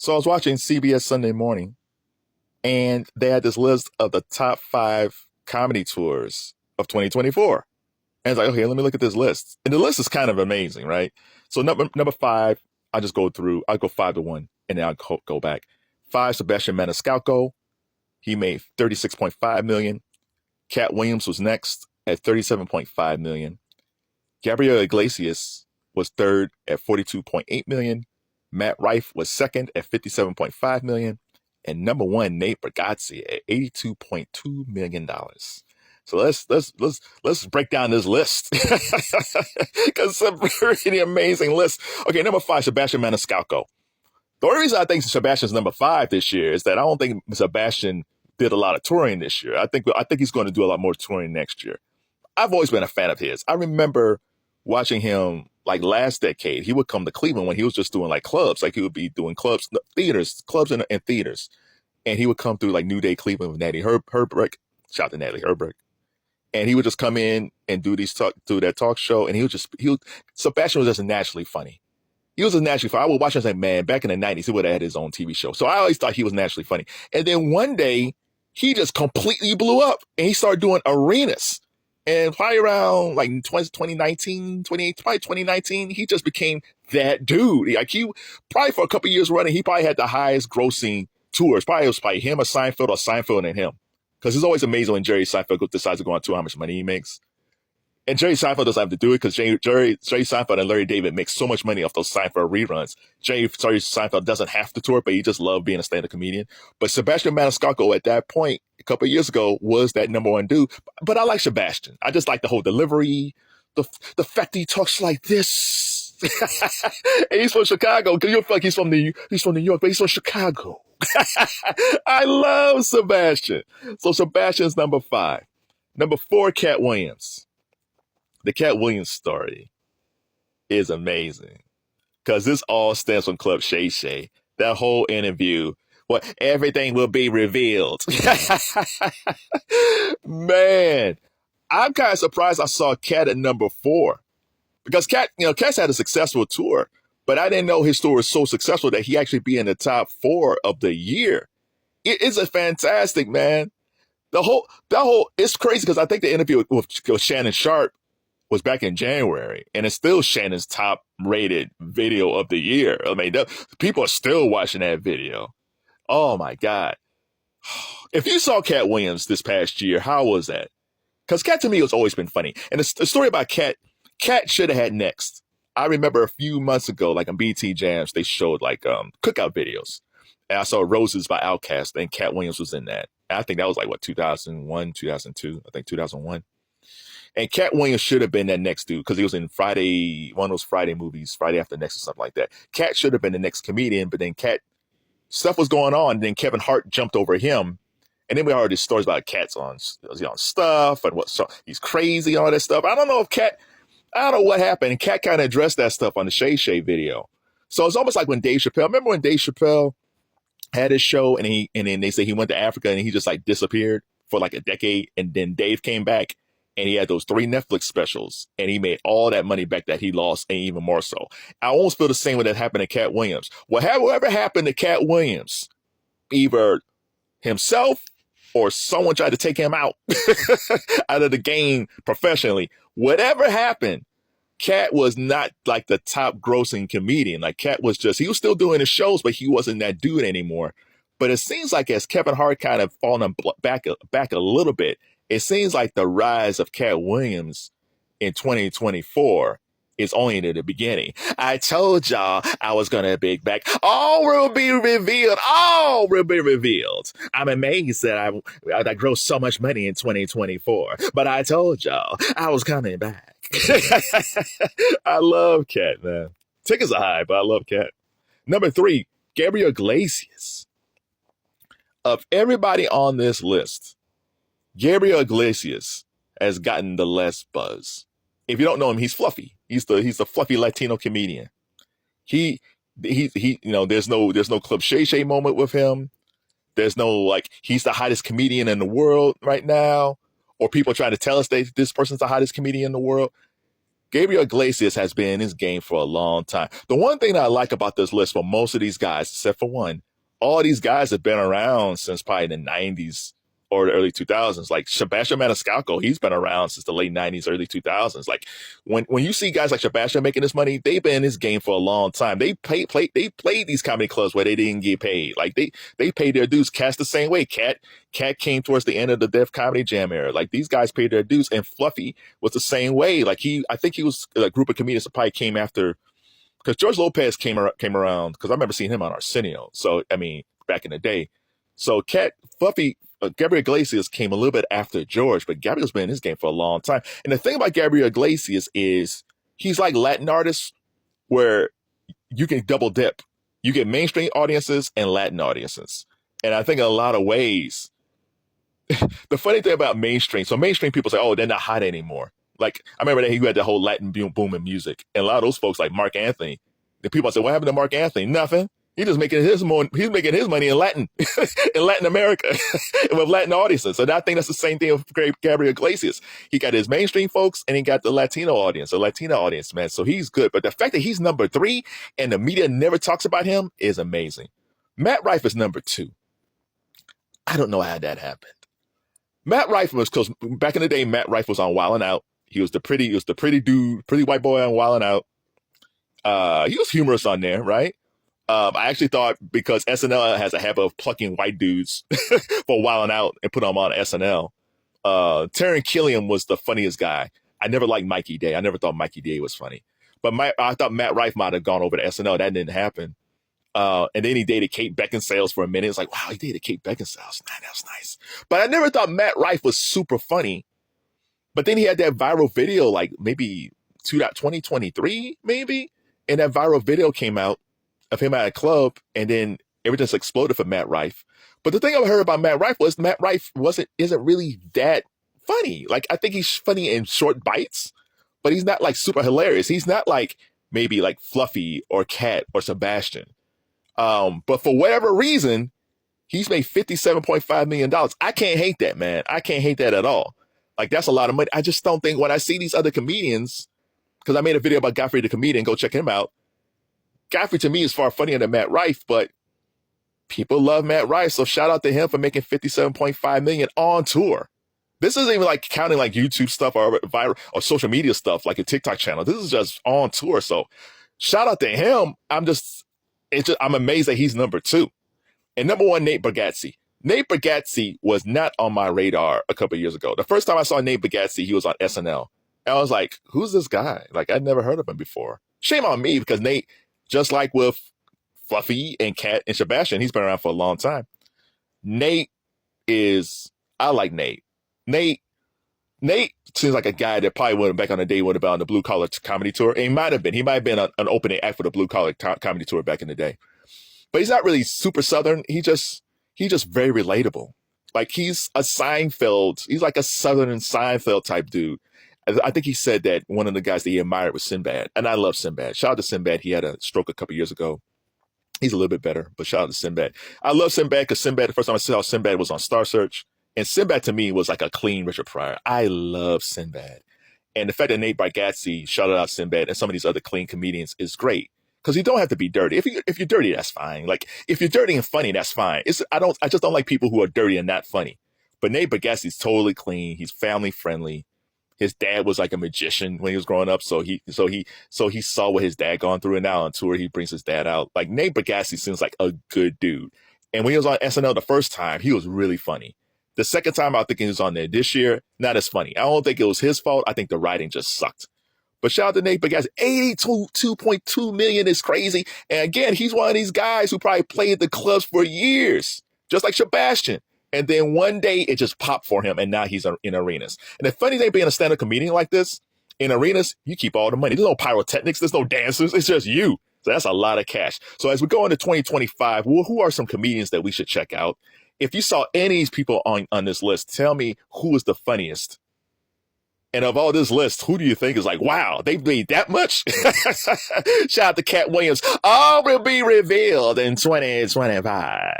So I was watching CBS Sunday Morning, and they had this list of the top 5 comedy tours of 2024. And it's like, okay, let me look at this list. And the list is kind of amazing, right? So number 5, I'll just go through. I'll go 5 to 1, and then I'll go back. 5, Sebastian Maniscalco. He made 36.5 million. Cat Williams was next at 37.5 million. Gabriel Iglesias was third at 42.8 million. Matt Rife was second at 57.5 million. And number 1, Nate Bargatze at $82.2 million. So let's break down this list because it's a pretty amazing list. Okay, number 5, Sebastian Maniscalco. The only reason I think Sebastian's number 5 this year is that I don't think Sebastian did a lot of touring this year. I think he's going to do a lot more touring next year. I've always been a fan of his. I remember watching him like last decade. He would come to Cleveland when he was just doing like clubs. Like he would be doing clubs and theaters. And he would come through like New Day Cleveland with Natalie Herbrick. Shout out to Natalie Herbrick. And he would just come in and do that talk show. And Sebastian was just naturally funny. He was naturally funny. I would watch him and say, man, back in the 90s, he would have had his own TV show. So I always thought he was naturally funny. And then one day, he just completely blew up and he started doing arenas. And probably around like 2019, probably 2019, he just became that dude. Like he probably for a couple of years running, he probably had the highest grossing tours. It was probably him or Seinfeld and him. Because it's always amazing when Jerry Seinfeld decides to go on tour, how much money he makes. And Jerry Seinfeld doesn't have to do it because Jerry Seinfeld and Larry David make so much money off those Seinfeld reruns. Jerry Seinfeld doesn't have to tour, but he just loved being a stand-up comedian. But Sebastian Maniscalco at that point, a couple of years ago, was that number 1 dude. But I like Sebastian. I just like the whole delivery, the fact that he talks like this. And he's from Chicago, because you feel like he's from New York, but he's from Chicago. I love Sebastian. So Sebastian's number 5. Number 4, Cat Williams. The Cat Williams story is amazing because this all stems from Club Shay Shay. That whole interview, everything will be revealed. Man, I'm kind of surprised I saw Cat at number 4 because Cat's had a successful tour, but I didn't know his tour was so successful that he actually be in the top 4 of the year. It is a fantastic, man. It's crazy because I think the interview with Shannon Sharp was back in January, and it's still Shannon's top rated video of the year. I mean, people are still watching that video. Oh my God. If you saw Cat Williams this past year, how was that? Because Cat to me has always been funny. And the story about Cat should have had next. I remember a few months ago, like on BT Jams, they showed like cookout videos. And I saw Roses by Outkast, and Cat Williams was in that. And I think that was like, 2001, 2002? I think 2001. And Cat Williams should have been that next dude because he was in one of those Friday movies, Friday After Next or something like that. Cat should have been the next comedian, but then stuff was going on. And then Kevin Hart jumped over him. And then we heard these stories about Cat's on stuff and he's crazy, all that stuff. I don't know what happened. And Cat kind of addressed that stuff on the Shay Shay video. So it's almost like when Dave Chappelle, remember when Dave Chappelle had his show and then they say he went to Africa and he just like disappeared for like a decade. And then Dave came back. And he had those 3 Netflix specials, and he made all that money back that he lost, and even more so. I almost feel the same way that happened to Cat Williams. Whatever happened to Cat Williams, either himself or someone tried to take him out out of the game professionally. Whatever happened, Cat was not like the top grossing comedian. Like Cat was he was still doing his shows, but he wasn't that dude anymore. But it seems like as Kevin Hart kind of fallen back a little bit, it seems like the rise of Cat Williams in 2024 is only in the beginning. I told y'all I was going to big back. All will be revealed. All will be revealed. I'm amazed that I grossed so much money in 2024. But I told y'all I was coming back. I love Cat, man. Tickets are high, but I love Cat. Number 3, Gabriel Iglesias. Of everybody on this list, Gabriel Iglesias has gotten the less buzz. If you don't know him, he's fluffy. He's the fluffy Latino comedian. He there's no Club Shay Shay moment with him. There's no like he's the hottest comedian in the world right now, or people trying to tell us that this person's the hottest comedian in the world. Gabriel Iglesias has been in his game for a long time. The one thing that I like about this list for most of these guys, except for one, all these guys have been around since probably the 90s or the early 2000s. Like Sebastian Maniscalco, he's been around since the late 90s, early 2000s. Like when you see guys like Sebastian making this money, they've been in this game for a long time. They played these comedy clubs where they didn't get paid. Like they paid their dues. Cat's the same way. Cat came towards the end of the Def Comedy Jam era. Like these guys paid their dues, and Fluffy was the same way. Like I think he was a group of comedians that probably came after, because George Lopez came around, because I remember seeing him on Arsenio. So I mean, back in the day. So Fluffy. Gabriel Iglesias came a little bit after George, but Gabriel's been in his game for a long time. And the thing about Gabriel Iglesias is he's like Latin artists where you can double dip. You get mainstream audiences and Latin audiences. And I think in a lot of ways, the funny thing about mainstream, so mainstream people say, oh, they're not hot anymore. Like, I remember that he had the whole Latin boom in music. And a lot of those folks like Mark Anthony, the people say, what happened to Mark Anthony? Nothing. He's just making his money. He's making his money in Latin America with Latin audiences. So I think that's the same thing with Gabriel Iglesias. He got his mainstream folks and he got the Latino audience, man. So he's good. But the fact that he's number 3 and the media never talks about him is amazing. Matt Rife is number 2. I don't know how that happened. Matt Rife was, because back in the day, Matt Rife was on Wildin' Out. He was the pretty dude, pretty white boy on Wildin' Out. He was humorous on there, right? I actually thought, because SNL has a habit of plucking white dudes for Wildin' Out and put them on SNL. Taron Killian was the funniest guy. I never liked Mikey Day. I never thought Mikey Day was funny. But I thought Matt Rife might have gone over to SNL. That didn't happen. And then he dated Kate Beckinsale for a minute. It's like, wow, he dated Kate Beckinsale. That was nice. But I never thought Matt Rife was super funny. But then he had that viral video, like maybe 2023, maybe. And that viral video came out of him at a club, and then everything just exploded for Matt Rife. But the thing I heard about Matt Rife was Matt Rife isn't really that funny. Like, I think he's funny in short bites, but he's not like super hilarious. He's not like maybe like Fluffy or Cat or Sebastian. But for whatever reason, he's made $57.5 million. I can't hate that, man. I can't hate that at all. Like, that's a lot of money. I just don't think when I see these other comedians, because I made a video about Godfrey the comedian, go check him out. Godfrey to me is far funnier than Matt Rife, but people love Matt Rife, so shout out to him for making $57.5 million on tour. This isn't even like counting like YouTube stuff or viral or social media stuff like a TikTok channel. This is just on tour. So shout out to him. I'm amazed that he's number 2. And number 1, Nate Bargatze. Nate Bargatze was not on my radar a couple of years ago. The first time I saw Nate Bargatze, he was on SNL. And I was like, who's this guy? Like, I'd never heard of him before. Shame on me, because Nate, just like with Fluffy and Cat and Sebastian, he's been around for a long time. I like Nate. Nate seems like a guy that probably would have, back on the day, would have been on the Blue Collar Comedy Tour. And he might have been an opening act for the Blue Collar Comedy Tour back in the day. But he's not really super Southern. He's just very relatable. Like, he's a Seinfeld. He's like a Southern Seinfeld type dude. I think he said that one of the guys that he admired was Sinbad. And I love Sinbad. Shout out to Sinbad. He had a stroke a couple years ago. He's a little bit better, but shout out to Sinbad. I love Sinbad because the first time I saw Sinbad was on Star Search. And Sinbad to me was like a clean Richard Pryor. I love Sinbad. And the fact that Nate Bargatze shouted out Sinbad and some of these other clean comedians is great. Because you don't have to be dirty. If you're dirty, that's fine. Like, if you're dirty and funny, that's fine. I just don't like people who are dirty and not funny. But Nate Bargatze's totally clean. He's family friendly. His dad was like a magician when he was growing up, so he saw what his dad gone through, and now on tour he brings his dad out. Like, Nate Bargatze seems like a good dude. And when he was on SNL the first time, he was really funny. The second time, I think he was on there this year, not as funny. I don't think it was his fault. I think the writing just sucked. But shout out to Nate Bargatze. $82.2 million is crazy. And again, he's one of these guys who probably played the clubs for years, just like Sebastian. And then one day it just popped for him, and now he's in arenas. And the funny thing being a stand-up comedian like this, in arenas, you keep all the money. There's no pyrotechnics. There's no dancers. It's just you. So that's a lot of cash. So as we go into 2025, who are some comedians that we should check out? If you saw any of these people on this list, tell me who is the funniest. And of all this list, who do you think is like, wow, they made that much? Shout out to Cat Williams. All will be revealed in 2025.